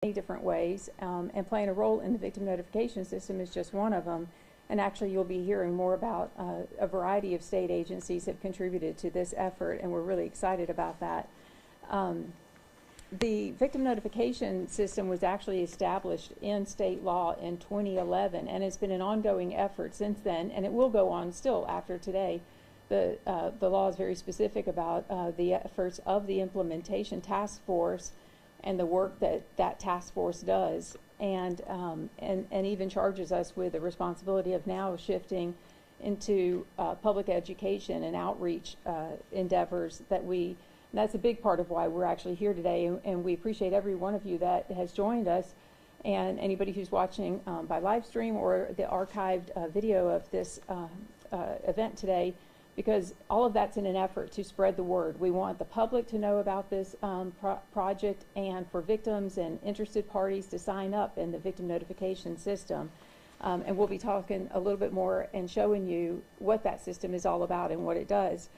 many different ways, and playing a role in the victim notification system is just one of them. And actually, you'll be hearing more about a variety of state agencies have contributed to this effort, and we're really excited about that. The victim notification system was actually established in state law in 2011, and it's been an ongoing effort since then, and it will go on still after today. The law is very specific about the efforts of the implementation task force and the work that that task force does, and even charges us with the responsibility of now shifting into public education and outreach endeavors that's a big part of why we're actually here today, and we appreciate every one of you that has joined us, and anybody who's watching by live stream or the archived video of this event today, because all of that's in an effort to spread the word. We want the public to know about this project, and for victims and interested parties to sign up in the victim notification system. And we'll be talking a little bit more and showing you what that system is all about and what it does.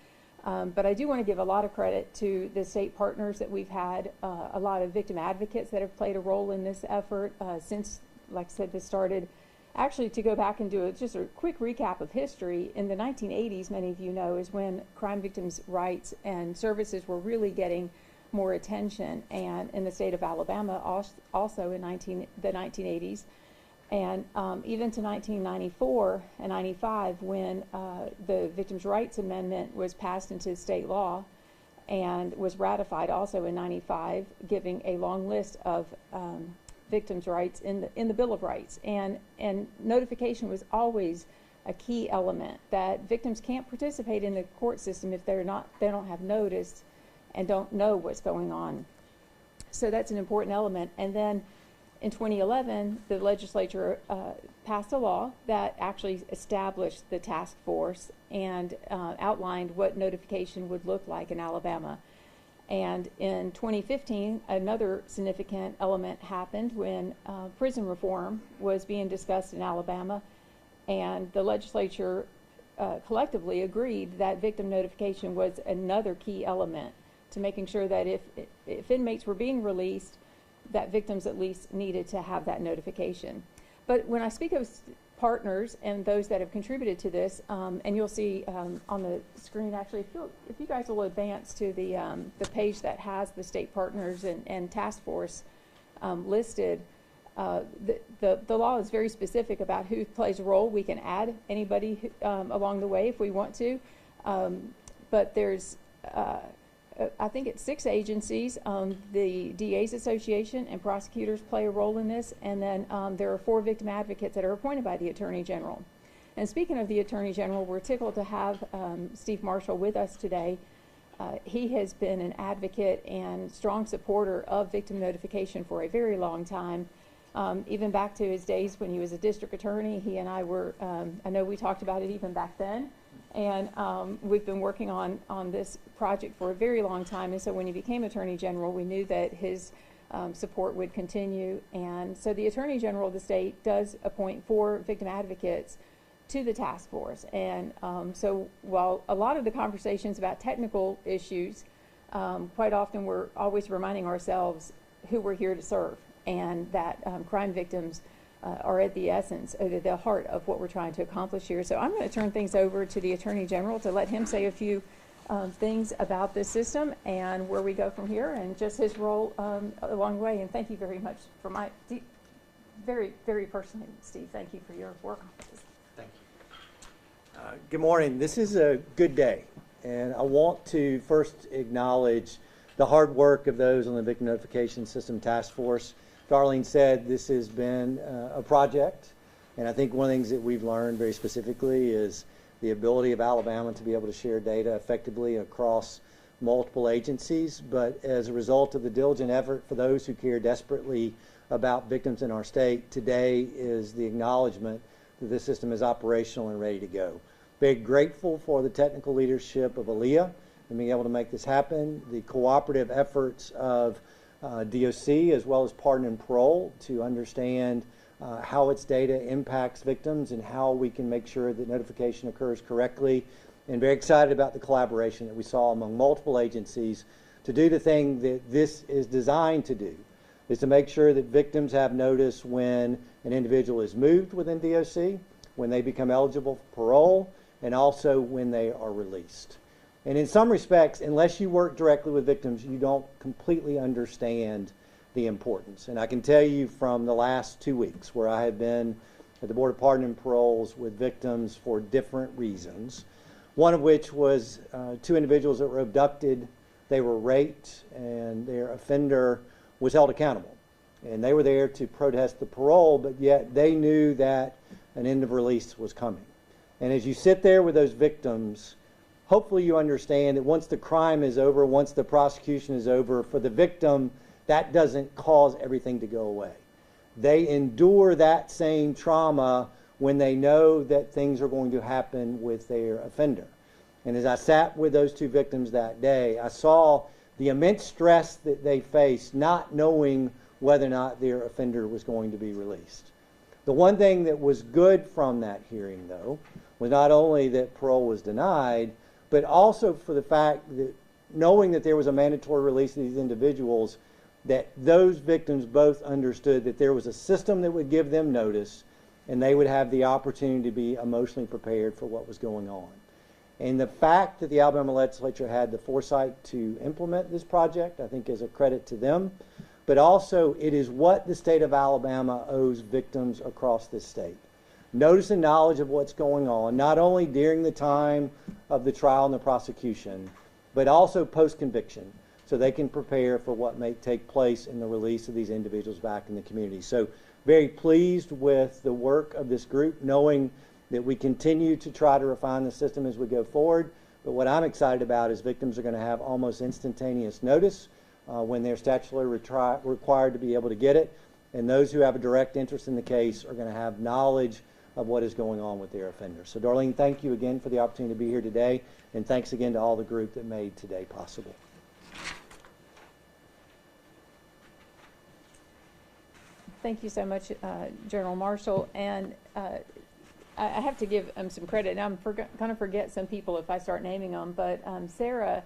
But I do want to give a lot of credit to the state partners that we've had, a lot of victim advocates that have played a role in this effort since, like I said, this started. Actually, to go back and do just a quick recap of history, in the 1980s, many of you know, is when crime victims' rights and services were really getting more attention, and in the state of Alabama also in the 1980s. And even to 1994 and 95, when the Victims' Rights Amendment was passed into state law and was ratified also in 95, giving a long list of victims' rights in the Bill of Rights. And notification was always a key element, that victims can't participate in the court system if they don't have notice and don't know what's going on. So that's an important element. And then in 2011, the legislature passed a law that actually established the task force and outlined what notification would look like in Alabama. And in 2015, another significant element happened when prison reform was being discussed in Alabama, and the legislature collectively agreed that victim notification was another key element to making sure that if inmates were being released, that victims at least needed to have that notification. But when I speak of partners and those that have contributed to this, and you'll see on the screen, actually, if you guys will advance to the page that has the state partners and task force listed, the law is very specific about who plays a role. We can add anybody along the way if we want to, but there's I think it's 6 agencies. The DA's Association and prosecutors play a role in this, and then there are 4 victim advocates that are appointed by the Attorney General. And speaking of the Attorney General, we're tickled to have Steve Marshall with us today. He has been an advocate and strong supporter of victim notification for a very long time, even back to his days when he was a district attorney. He and I were, I know we talked about it even back then. And we've been working on this project for a very long time, and so when he became Attorney General, we knew that his support would continue. And so the Attorney General of the state does appoint 4 victim advocates to the task force. And so while a lot of the conversations about technical issues, quite often we're always reminding ourselves who we're here to serve, and that crime victims are at the essence, or the heart of what we're trying to accomplish here. So I'm going to turn things over to the Attorney General to let him say a few things about this system and where we go from here, and just his role along the way. And thank you very much for my, very, very personally, Steve, thank you for your work on this. Thank you. Good morning. This is a good day, and I want to first acknowledge the hard work of those on the Victim Notification System Task Force. Darlene said this has been a project, and I think one of the things that we've learned very specifically is the ability of Alabama to be able to share data effectively across multiple agencies. But as a result of the diligent effort for those who care desperately about victims in our state, today is the acknowledgement that this system is operational and ready to go. Very grateful for the technical leadership of Aaliyah and being able to make this happen, the cooperative efforts of DOC as well as Pardon and Parole to understand how its data impacts victims and how we can make sure that notification occurs correctly, and very excited about the collaboration that we saw among multiple agencies to do the thing that this is designed to do, is to make sure that victims have notice when an individual is moved within DOC, when they become eligible for parole, and also when they are released. And in some respects, unless you work directly with victims, you don't completely understand the importance. And I can tell you from the last 2 weeks where I have been at the Board of Pardon and Paroles with victims for different reasons, one of which was 2 individuals that were abducted, they were raped, and their offender was held accountable. And they were there to protest the parole, but yet they knew that an end of release was coming. And as you sit there with those victims, hopefully you understand that once the crime is over, once the prosecution is over, for the victim, that doesn't cause everything to go away. They endure that same trauma when they know that things are going to happen with their offender. And as I sat with those 2 victims that day, I saw the immense stress that they faced not knowing whether or not their offender was going to be released. The one thing that was good from that hearing, though, was not only that parole was denied, but also for the fact that knowing that there was a mandatory release of these individuals, that those victims both understood that there was a system that would give them notice and they would have the opportunity to be emotionally prepared for what was going on. And the fact that the Alabama legislature had the foresight to implement this project, I think, is a credit to them. But also, it is what the state of Alabama owes victims across this state. Notice and knowledge of what's going on, not only during the time of the trial and the prosecution, but also post-conviction, so they can prepare for what may take place in the release of these individuals back in the community. So very pleased with the work of this group, knowing that we continue to try to refine the system as we go forward. But what I'm excited about is victims are going to have almost instantaneous notice when they're statutorily required to be able to get it. And those who have a direct interest in the case are going to have knowledge of what is going on with their offender. So Darlene, thank you again for the opportunity to be here today. And thanks again to all the group that made today possible. Thank you so much, General Marshall. And I have to give some credit, and I'm going to forget some people if I start naming them, but Sarah,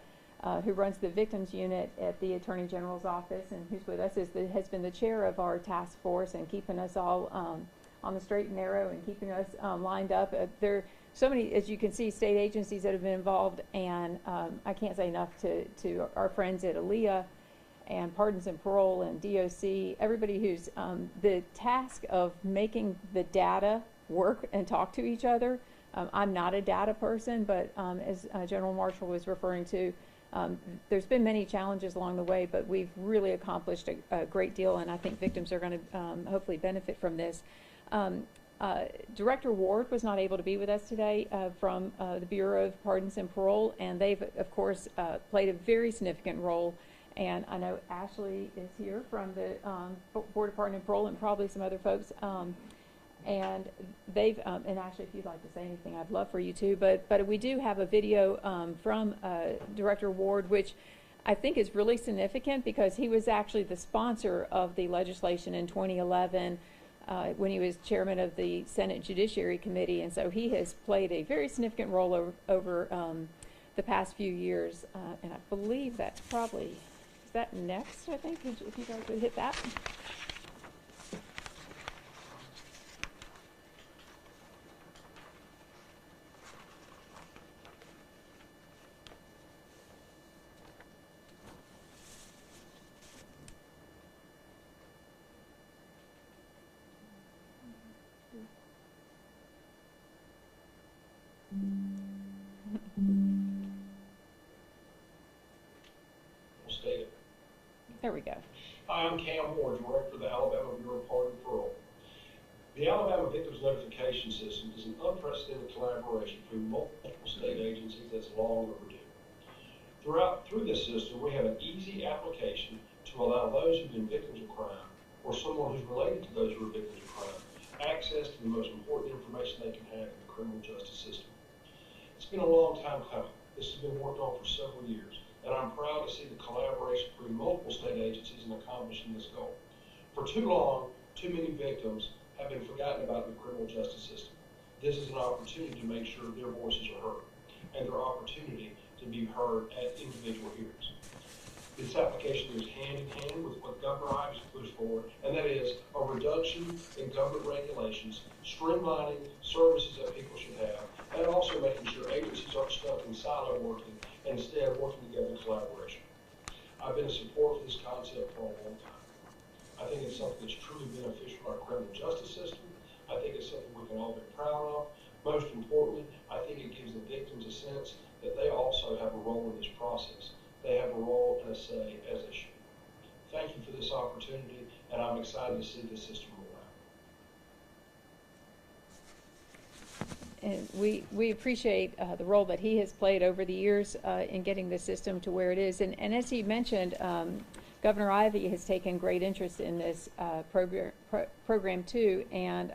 who runs the victims unit at the Attorney General's office and who's with us, has been the chair of our task force and keeping us all on the straight and narrow and keeping us lined up. There are so many, as you can see, state agencies that have been involved, and I can't say enough to our friends at ALEA and Pardons and Parole and DOC, everybody who's the task of making the data work and talk to each other. I'm not a data person, but as General Marshall was referring to, there's been many challenges along the way, but we've really accomplished a great deal, and I think victims are going to hopefully benefit from this. Director Ward was not able to be with us today from the Bureau of Pardons and Parole, and they've, of course, played a very significant role. And I know Ashley is here from the Board of Pardon and Parole, and probably some other folks. And they've, and Ashley, if you'd like to say anything, I'd love for you to. But we do have a video from Director Ward, which I think is really significant because he was actually the sponsor of the legislation in 2011 when he was chairman of the Senate Judiciary Committee. And so he has played a very significant role over the past few years. And I believe that's probably, is that next, I think, if you guys would hit that. There we go. Hi, I'm Cam Moore, Director of the Alabama Bureau of Pardon and Parole. The Alabama Victims Notification System is an unprecedented collaboration between multiple state agencies that's long overdue. Through this system, we have an easy application to allow those who've been victims of crime or someone who's related to those who are victims of crime access to the most important information they can have in the criminal justice system. It's been a long time coming. This has been worked on for several years, and I'm proud to see the collaboration between multiple state agencies in accomplishing this goal. For too long, too many victims have been forgotten about in the criminal justice system. This is an opportunity to make sure their voices are heard and their opportunity to be heard at individual hearings. This application goes hand in hand with what Governor Ivey's pushed forward, and that is a reduction in government regulations, streamlining services that people should have, and also making sure agencies aren't stuck in silo working and instead working together in collaboration. I've been in support of this concept for a long time. I think it's something that's truly beneficial to our criminal justice system. I think it's something we can all be proud of. Most importantly, I think it gives the victims a sense that they also have a role in this process. They have a role and a say as they should. Thank you for this opportunity, and I'm excited to see this system roll out. And we appreciate the role that he has played over the years in getting the system to where it is. And as he mentioned, Governor Ivey has taken great interest in this program too, and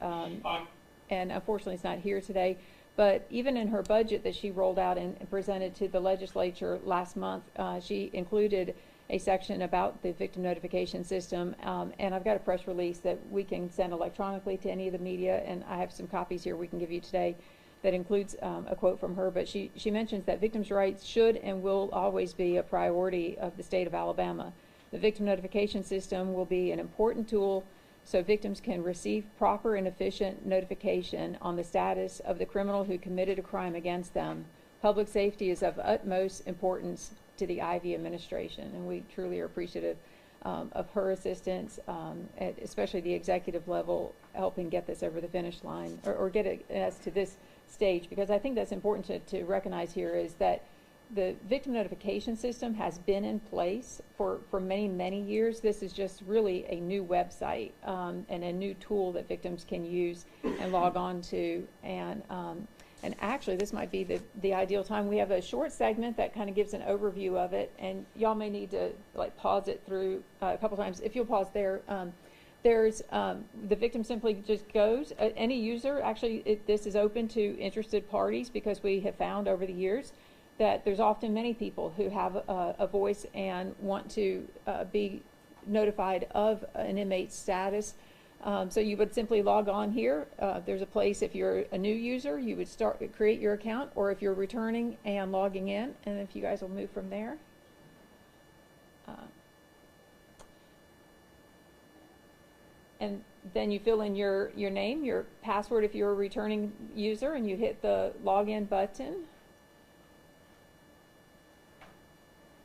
unfortunately it's not here today. But even in her budget that she rolled out and presented to the legislature last month, she included a section about the victim notification system, and I've got a press release that we can send electronically to any of the media, and I have some copies here we can give you today that includes a quote from her. But she mentions that victims' rights should and will always be a priority of the state of Alabama. The victim notification system will be an important tool so victims can receive proper and efficient notification on the status of the criminal who committed a crime against them. Public safety is of utmost importance to the Ivey administration, and we truly are appreciative of her assistance, especially the executive level, helping get this over the finish line, or get us to this stage, because I think that's important to recognize here is that the victim notification system has been in place for many, many years. This is just really a new website and a new tool that victims can use and log on to. And actually, this might be the ideal time. We have a short segment that kind of gives an overview of it, and y'all may need to like pause it through a couple times. If you'll pause there, there's the victim simply just goes. Any user, actually, this is open to interested parties, because we have found over the years that there's often many people who have a voice and want to be notified of an inmate's status. So you would simply log on here. There's a place, if you're a new user, you would create your account, or if you're returning and logging in, and if you guys will move from there. And then you fill in your name, your password if you're a returning user, and you hit the login button.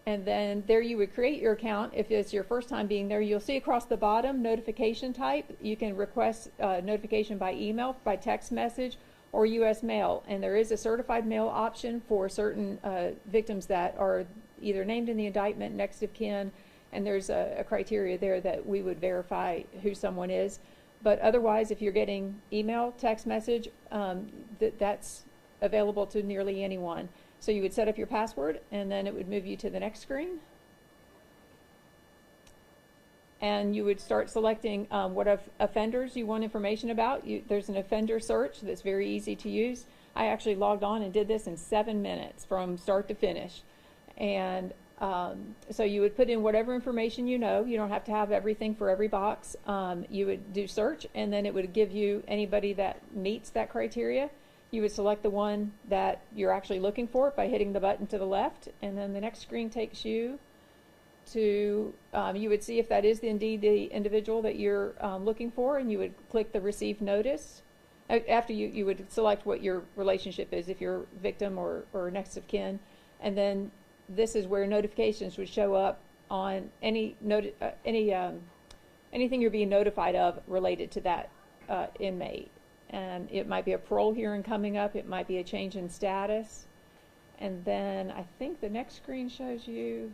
And then there you would create your account. If it's your first time being there, you'll see across the bottom notification type. You can request notification by email, by text message, or U.S. mail. And there is a certified mail option for certain victims that are either named in the indictment, next of kin, and there's a criteria there that we would verify who someone is. But otherwise, if you're getting email, text message, that's available to nearly anyone. So you would set up your password, and then it would move you to the next screen. And you would start selecting what offenders you want information about. There's an offender search that's very easy to use. I actually logged on and did this in 7 minutes from start to finish. And so you would put in whatever information you know. You don't have to have everything for every box. You would do search, and then it would give you anybody that meets that criteria. You would select the one that you're actually looking for by hitting the button to the left, and then the next screen takes you to, you would see if that is indeed the individual that you're looking for, and you would click the receive notice. After you would select what your relationship is, if you're victim or next of kin, and then this is where notifications would show up on anything you're being notified of related to that inmate. And it might be a parole hearing coming up, it might be a change in status. And then I think the next screen shows you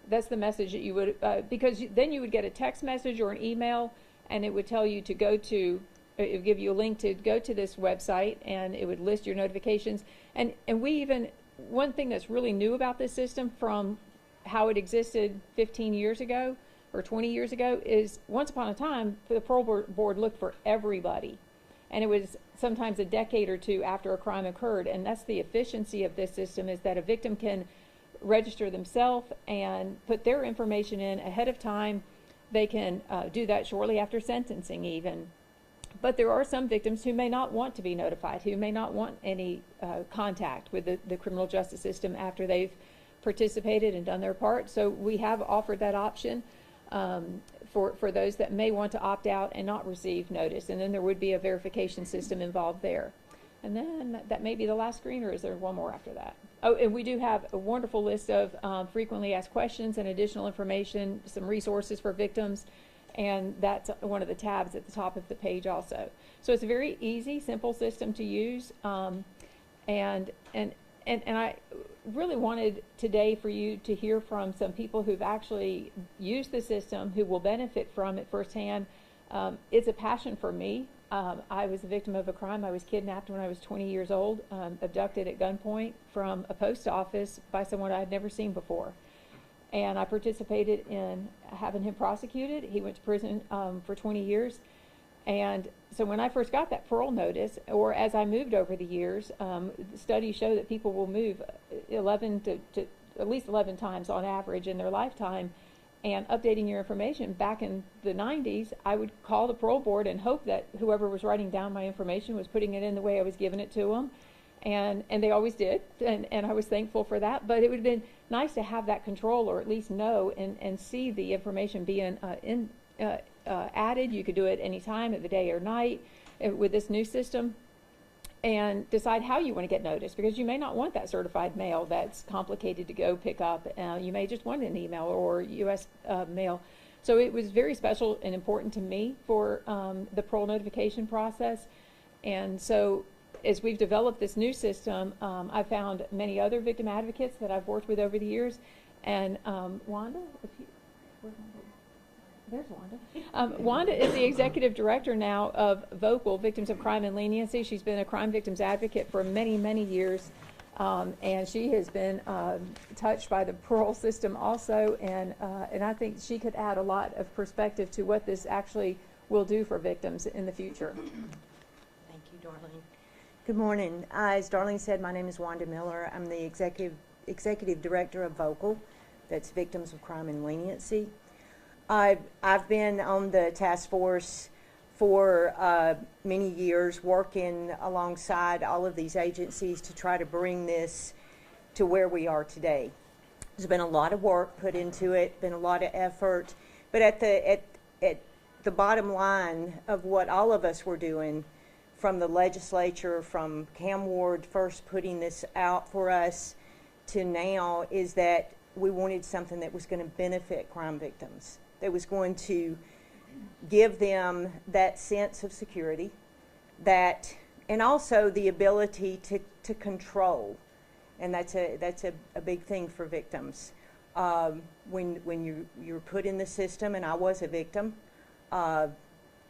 that's the message that you would, because then you would get a text message or an email, and it would tell you to go to, it would give you a link to go to this website, and it would list your notifications. And we even, one thing that's really new about this system from how it existed 15 years ago or 20 years ago is, once upon a time, the parole board looked for everybody. And it was sometimes a decade or two after a crime occurred. And that's the efficiency of this system, is that a victim can register themselves and put their information in ahead of time. They can do that shortly after sentencing even. But there are some victims who may not want to be notified, who may not want any contact with the criminal justice system after they've participated and done their part. So we have offered that option for those that may want to opt out and not receive notice. And then there would be a verification system involved there. And then that may be the last screen, or is there one more after that? Oh, and we do have a wonderful list of frequently asked questions and additional information, some resources for victims, and that's one of the tabs at the top of the page also. So it's a very easy, simple system to use, and I really wanted today for you to hear from some people who've actually used the system, who will benefit from it firsthand. It's a passion for me. I was a victim of a crime. I was kidnapped when I was 20 years old, abducted at gunpoint from a post office by someone I had never seen before. And I participated in having him prosecuted. He went to prison for 20 years. And so when I first got that parole notice, or as I moved over the years, studies show that people will move 11 to at least 11 times on average in their lifetime. And updating your information, back in the 90s, I would call the parole board and hope that whoever was writing down my information was putting it in the way I was giving it to them. And they always did, and I was thankful for that. But it would have been nice to have that control, or at least know and see the information being added. You could do it any time of the day or night with this new system, and decide how you want to get noticed, because you may not want that certified mail that's complicated to go pick up. You may just want an email or U.S. Mail. So it was very special and important to me for the parole notification process. And so as we've developed this new system, I've found many other victim advocates that I've worked with over the years. And Wanda, there's Wanda. Wanda is the executive director now of VOCAL, Victims of Crime and Leniency. She's been a crime victims advocate for many, many years. And she has been touched by the parole system also. And I think she could add a lot of perspective to what this actually will do for victims in the future. Thank you, Darlene. Good morning. As Darlene said, my name is Wanda Miller. I'm the executive director of VOCAL, that's Victims of Crime and Leniency. I've been on the task force for many years, working alongside all of these agencies to try to bring this to where we are today. There's been a lot of work put into it, been a lot of effort, but at the bottom line of what all of us were doing, from the legislature, from Cam Ward first putting this out for us to now, is that we wanted something that was going to benefit crime victims, that was going to give them that sense of security, and also the ability to control, and that's a big thing for victims. When you're put in the system, and I was a victim,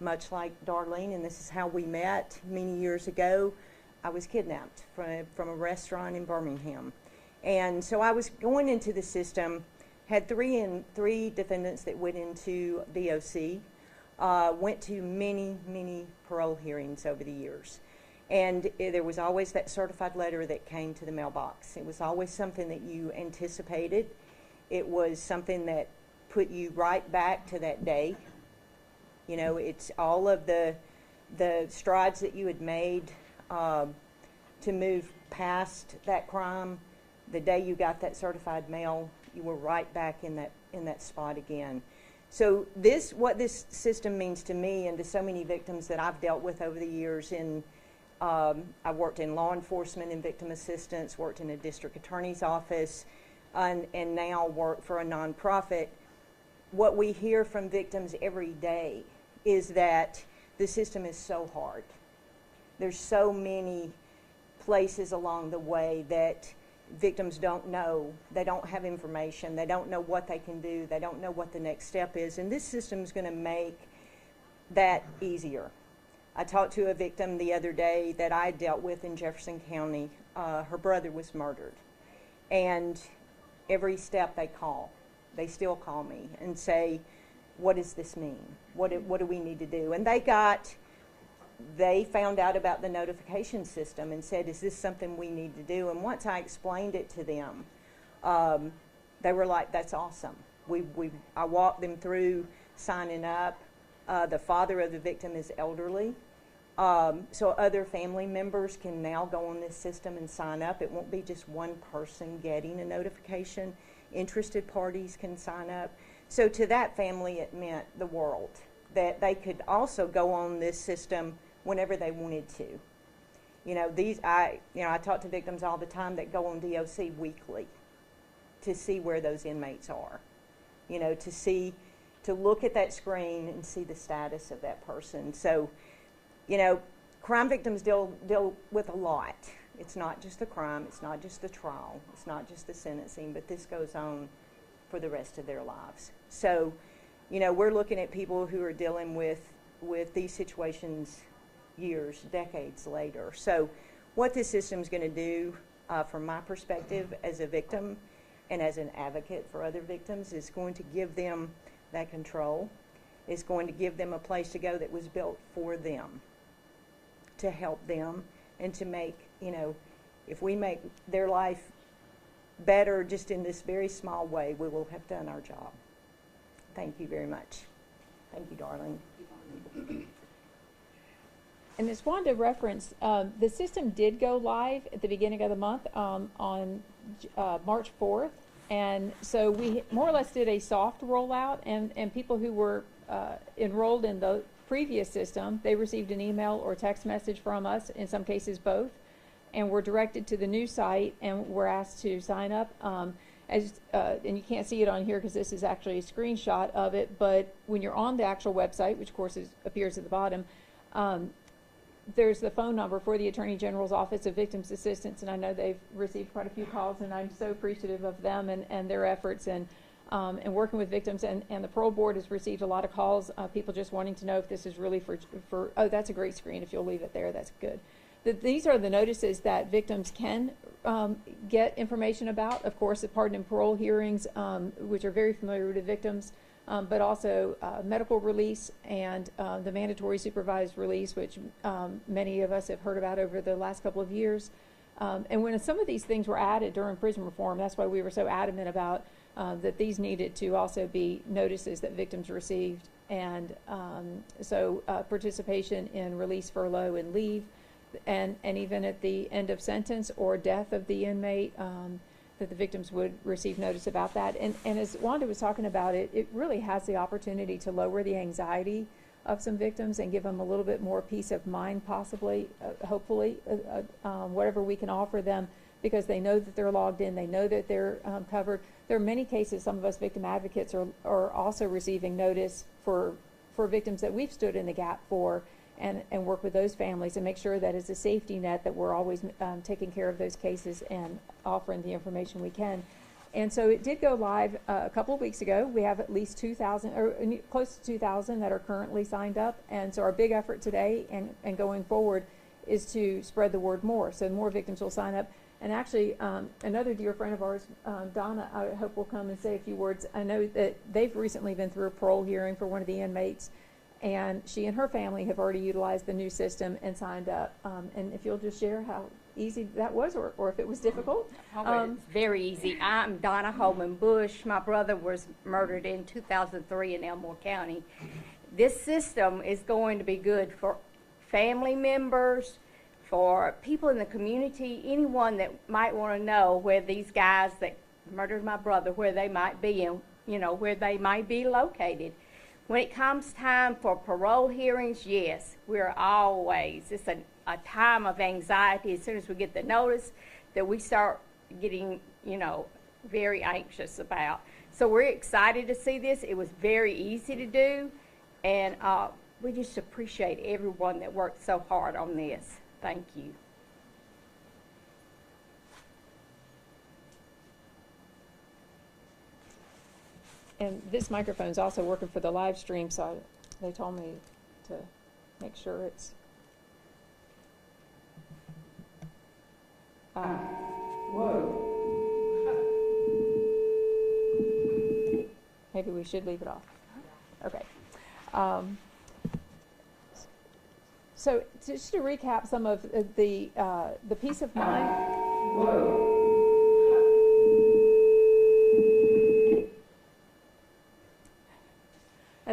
much like Darlene, and this is how we met many years ago. I was kidnapped from a restaurant in Birmingham, and so I was going into the system. Had three defendants that went into BOC, went to many parole hearings over the years. And there was always that certified letter that came to the mailbox. It was always something that you anticipated. It was something that put you right back to that day. You know, it's all of the strides that you had made to move past that crime. The day you got that certified mail, you were right back in that spot again. So what this system means to me and to so many victims that I've dealt with over the years, I worked in law enforcement and victim assistance, worked in a district attorney's office, and now work for a nonprofit. What we hear from victims every day is that the system is so hard. There's so many places along the way that victims don't know. They don't have information. They don't know what they can do. They don't know what the next step is. And this system is going to make that easier. I talked to a victim the other day that I dealt with in Jefferson County. Her brother was murdered. And every step they still call me and say, what does this mean? What do we need to do? And they found out about the notification system and said, is this something we need to do? And once I explained it to them, they were like, that's awesome. I walked them through signing up. The father of the victim is elderly, So other family members can now go on this system and sign up. It won't be just one person getting a notification. Interested parties can sign up. So to that family, it meant the world, that they could also go on this system whenever they wanted to. I talk to victims all the time that go on DOC weekly to see where those inmates are. To look at that screen and see the status of that person. So, crime victims deal with a lot. It's not just the crime, it's not just the trial, it's not just the sentencing, but this goes on for the rest of their lives. So, we're looking at people who are dealing with these situations years, decades later. So what this system is going to do, from my perspective as a victim and as an advocate for other victims, is going to give them that control. It's going to give them a place to go that was built for them, to help them, and to make, if we make their life better just in this very small way, we will have done our job. Thank you very much. Thank you, darling. And as Wanda referenced, the system did go live at the beginning of the month on March 4th. And so we more or less did a soft rollout, and people who were enrolled in the previous system, they received an email or text message from us, in some cases both, and were directed to the new site and were asked to sign up. And you can't see it on here because this is actually a screenshot of it, but when you're on the actual website, which of course appears at the bottom, there's the phone number for the Attorney General's Office of Victims Assistance, and I know they've received quite a few calls, and I'm so appreciative of them and their efforts and working with victims. And the parole board has received a lot of calls, people just wanting to know if this is really for oh, that's a great screen. If you'll leave it there, that's good. These are the notices that victims can get information about. Of course, the pardon and parole hearings, which are very familiar with the victims, but also medical release and the mandatory supervised release, which many of us have heard about over the last couple of years. And when some of these things were added during prison reform, that's why we were so adamant about that these needed to also be notices that victims received. And so participation in release, furlough, and leave, and even at the end of sentence or death of the inmate, that the victims would receive notice about that. And as Wanda was talking about, it really has the opportunity to lower the anxiety of some victims and give them a little bit more peace of mind, possibly, hopefully, whatever we can offer them, because they know that they're logged in, they know that they're covered. There are many cases, some of us victim advocates are also receiving notice for victims that we've stood in the gap for, and work with those families and make sure that as a safety net that we're always taking care of those cases and offering the information we can. And so it did go live a couple of weeks ago. We have at least 2,000 or close to 2,000 that are currently signed up. And so our big effort today and going forward is to spread the word more, so more victims will sign up. And actually, another dear friend of ours, Donna, I hope will come and say a few words. I know that they've recently been through a parole hearing for one of the inmates, and she and her family have already utilized the new system and signed up. And if you'll just share how easy that was, or if it was difficult. It's very easy. I'm Donna Holman Bush. My brother was murdered in 2003 in Elmore County. This system is going to be good for family members, for people in the community, anyone that might want to know where these guys that murdered my brother, where they might be and, where they might be located. When it comes time for parole hearings, yes, it's a time of anxiety as soon as we get the notice that we start getting, very anxious about. So we're excited to see this. It was very easy to do, and we just appreciate everyone that worked so hard on this. Thank you. And this microphone is also working for the live stream, so they told me to make sure it's. Whoa. Maybe we should leave it off. Okay. So just to recap some of the peace of mind. Whoa.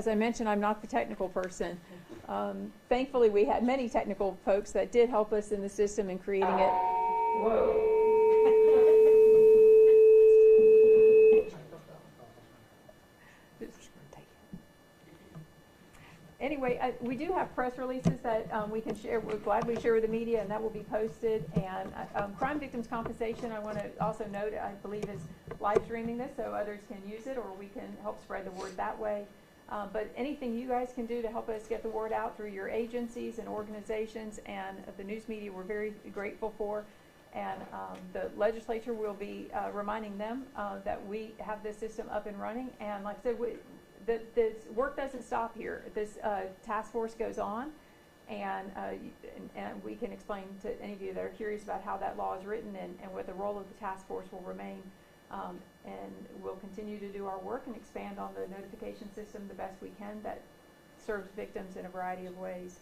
as I mentioned, I'm not the technical person. Thankfully, we had many technical folks that did help us in the system in creating it. Whoa. Anyway, we do have press releases that we can share. We'll gladly share with the media, and that will be posted. And crime victims compensation, I want to also note, I believe is live streaming this, so others can use it, or we can help spread the word that way. But anything you guys can do to help us get the word out through your agencies and organizations and the news media, we're very grateful for. And the legislature will be reminding them that we have this system up and running. And like I said, the work doesn't stop here. This task force goes on, and we can explain to any of you that are curious about how that law is written and what the role of the task force will remain. And we'll continue to do our work and expand on the notification system the best we can that serves victims in a variety of ways.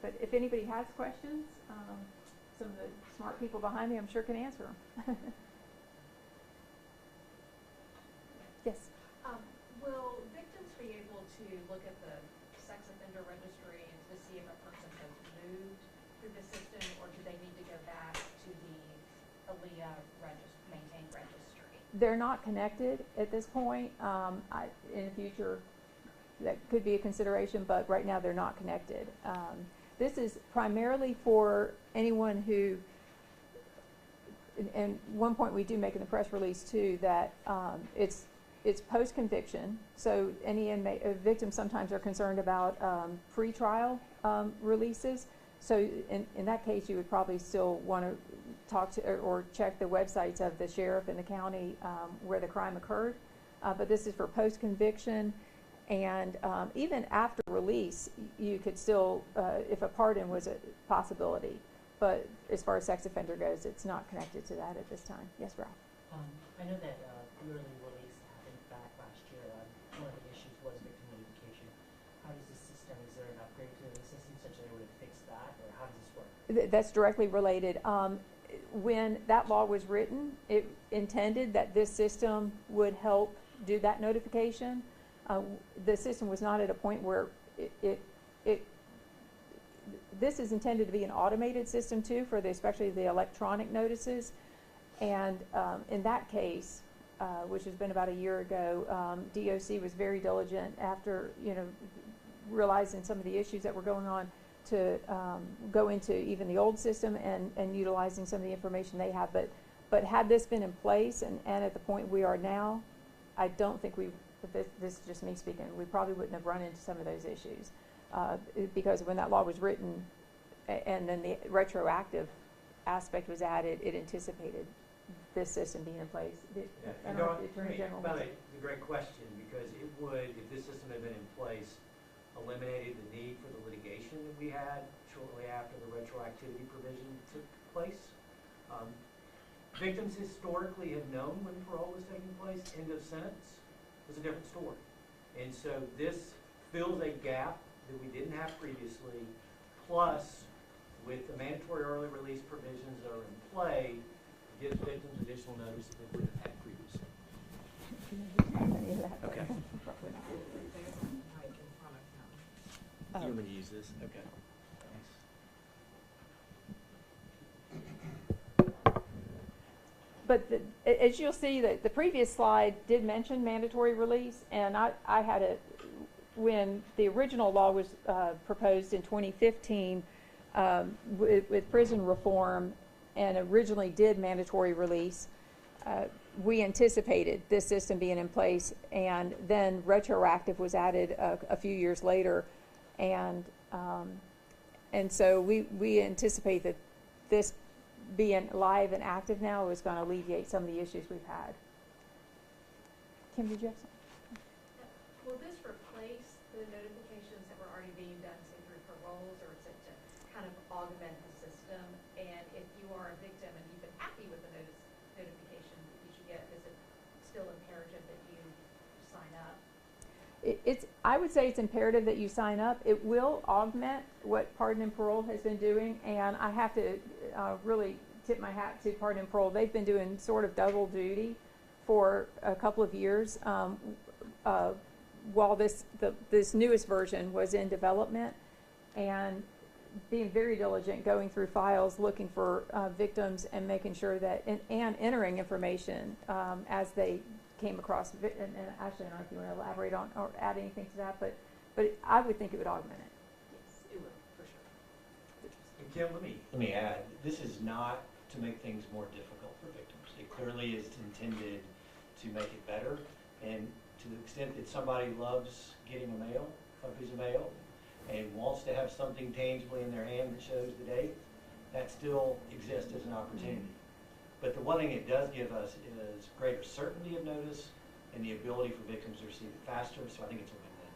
But if anybody has questions, some of the smart people behind me I'm sure can answer them. Yes? Will victims be able to look at the sex offender registry and to see if a person has moved through the system, or do they need to go back to the ALEA maintained registry? They're not connected at this point. In the future, that could be a consideration, but right now they're not connected. This is primarily for anyone who, and one point we do make in the press release too, that it's post-conviction, so any inmate, victims sometimes are concerned about pre-trial releases. So in that case, you would probably still want to talk to or check the websites of the sheriff in the county where the crime occurred. But this is for post-conviction, and even after release, you could still, if a pardon was a possibility. But as far as sex offender goes, it's not connected to that at this time. Yes, Ralph? I know that the early release happened back last year. One of the issues was victim notification. How does the system, is there an upgrade to the system such that it would fix that, or how does this work? That's directly related. When that law was written, it intended that this system would help do that notification. The system was not at a point where this is intended to be an automated system too, for especially the electronic notices. And in that case, which has been about a year ago, DOC was very diligent after, realizing some of the issues that were going on to go into even the old system and utilizing some of the information they have. But had this been in place and at the point we are now, I don't think this is just me speaking, we probably wouldn't have run into some of those issues. Because when that law was written and then the retroactive aspect was added, it anticipated this system being in place. I don't know if the Attorney General. Well, it's a great question, because it would, if this system had been in place, eliminated the need for the litigation that we had shortly after the retroactivity provision took place. Victims historically have known when parole was taking place. End of sentence was a different story. And so this fills a gap that we didn't have previously, plus with the mandatory early release provisions that are in play, gives victims additional notice that they wouldn't have had previously. Okay. You want me to use this? Okay. But as you'll see, the previous slide did mention mandatory release, and I had when the original law was proposed in 2015 with prison reform and originally did mandatory release, we anticipated this system being in place, and then retroactive was added a few years later, and so we anticipate that this being live and active now is going to alleviate some of the issues we've had. Kim, did you have something? Will this replace the notifications that were already being done, say through paroles, or is it to kind of augment the system? And if you are a victim and you've been happy with the notification that you get, is it still imperative that you sign up? I would say it's imperative that you sign up. It will augment what Pardon and Parole has been doing, and I have to really tip my hat to Pardon and Parole. They've been doing sort of double duty for a couple of years. while this newest version was in development, and being very diligent, going through files, looking for victims, and making sure that, and entering information as they came across. And Ashley, I don't know if you want to elaborate on or add anything to that, but I would think it would augment it. Yes, it will, for sure. And Kim, let me add, this is not to make things more difficult for victims. It clearly is intended to make it better, and to the extent that somebody loves getting a piece of mail, and wants to have something tangibly in their hand that shows the date, that still exists as an opportunity. But the one thing it does give us is greater certainty of notice and the ability for victims to receive it faster, so I think it's a win-win.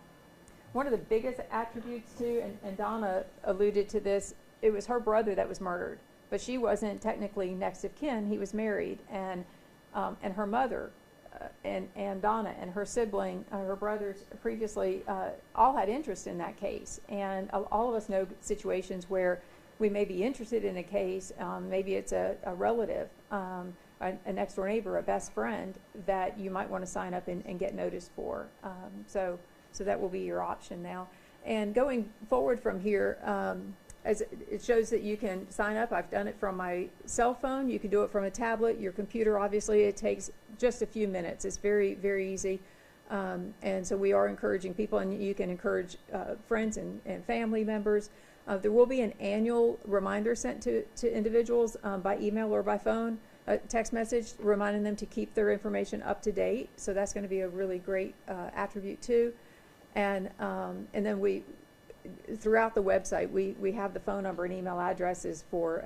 One of the biggest attributes too, and Donna alluded to this, it was her brother that was murdered, but she wasn't technically next of kin. He was married, and her mother, and Donna and her sibling, her brothers previously, all had interest in that case. And all of us know situations where we may be interested in a case, maybe it's a relative, a next door neighbor, a best friend that you might want to sign up and get notice for. So that will be your option now. And going forward from here, as it shows that you can sign up. I've done it from my cell phone. You can do it from a tablet. Your computer, obviously, it takes just a few minutes. It's very, very easy. And so we are encouraging people, and you can encourage friends and family members. There will be an annual reminder sent to individuals by email or by phone, a text message reminding them to keep their information up to date. So that's going to be a really great attribute too. And then throughout the website, we have the phone number and email addresses for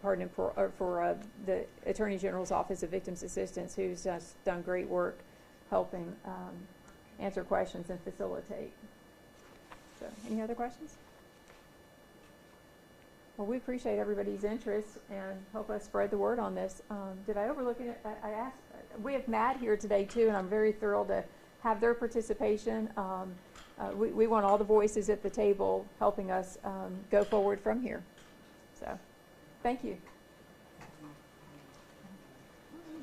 the Attorney General's Office of Victims Assistance, who's just done great work helping answer questions and facilitate. So, any other questions? Well, we appreciate everybody's interest and help us spread the word on this. Did I overlook it? I asked. We have Matt here today too, and I'm very thrilled to have their participation. We want all the voices at the table helping us go forward from here. So, thank you.